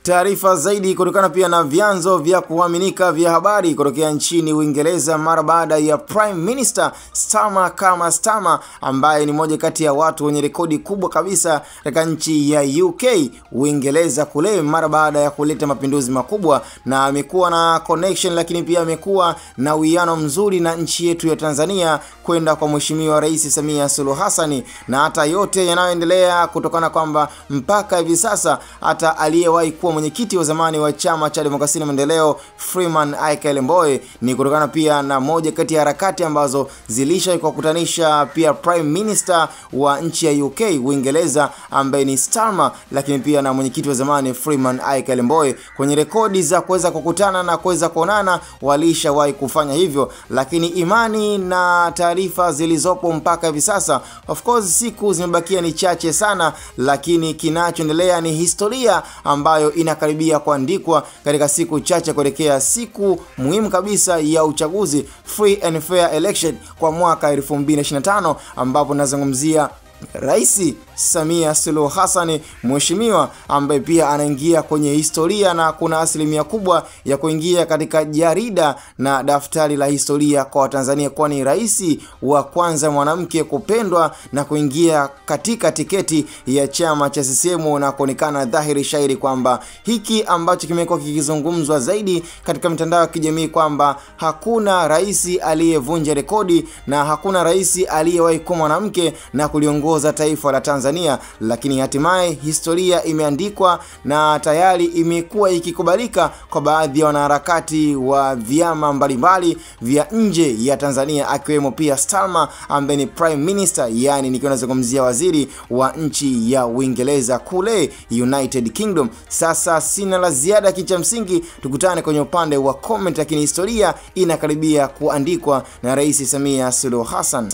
Taarifa zaidi kutokana pia na vyanzo vya kuaminika vya habari kutokea nchini Uingereza mara baada ya Prime Minister Keir Starmer ambaye ni moja kati ya watu wenye rekodi kubwa kabisa katika nchi ya UK Uingereza kule mara baada ya kuleta mapinduzi makubwa, na amekuwa na connection lakini pia amekuwa na uwiano mzuri na nchi yetu ya Tanzania kwenda kwa Mheshimiwa Rais Samia Suluhu Hassan, na hata yote yanayoendelea kutokana kwamba mpaka hivi sasa hata aliyewahi kuwa mwenyekiti wa zamani wa chama cha demokrasia na maendeleo Freeman Aikael Mbowe ni kutokana pia na moja kati ya harakati ambazo zilisha kukutanisha pia Prime Minister wa nchi ya UK Uingereza ambaye ni Starmer, lakini pia na mwenyekiti wa zamani Freeman Aikael Mbowe kwenye rekodi za kuweza kukutana na kuweza kuonana walishawahi kufanya hivyo. Lakini imani na taarifa zilizopo mpaka hivi sasa, of course siku zimebakia ni chache sana, lakini kinachoendelea ni historia ambayo inakaribia kuandikwa katika siku chache kuelekea siku muhimu kabisa ya uchaguzi free and fair election kwa mwaka 2025, ambapo nazungumzia Rais Samia Suluhu Hassan mheshimiwa ambaye pia anaingia kwenye historia na kuna asilimia kubwa ya kuingia katika jarida na daftari la historia kwa Tanzania, kwani rais wa kwanza mwanamke kupendwa na kuingia katika tiketi ya chama cha CCM, na kuonekana dhahiri shairi kwamba hiki ambacho kimekuwa kikizungumzwa zaidi katika mitandao ya kijamii kwamba hakuna rais aliyevunja rekodi na hakuna rais aliyewahi kuwa mwanamke na kuliongoza taifa la Tanzania, lakini hatimaye historia imeandikwa na tayari imekuwa ikikubalika kwa baadhi ya wanaharakati wa vyama mbalimbali vya nje ya Tanzania, akiwemo pia Starmer ambaye ni Prime Minister, yani nikiwa nazungumzia waziri wa nchi ya Uingereza kule United Kingdom. Sasa sina la ziada, kicha msingi tukutane kwenye upande wa comment, lakini historia inakaribia kuandikwa na Rais Samia Suluhu Hassan.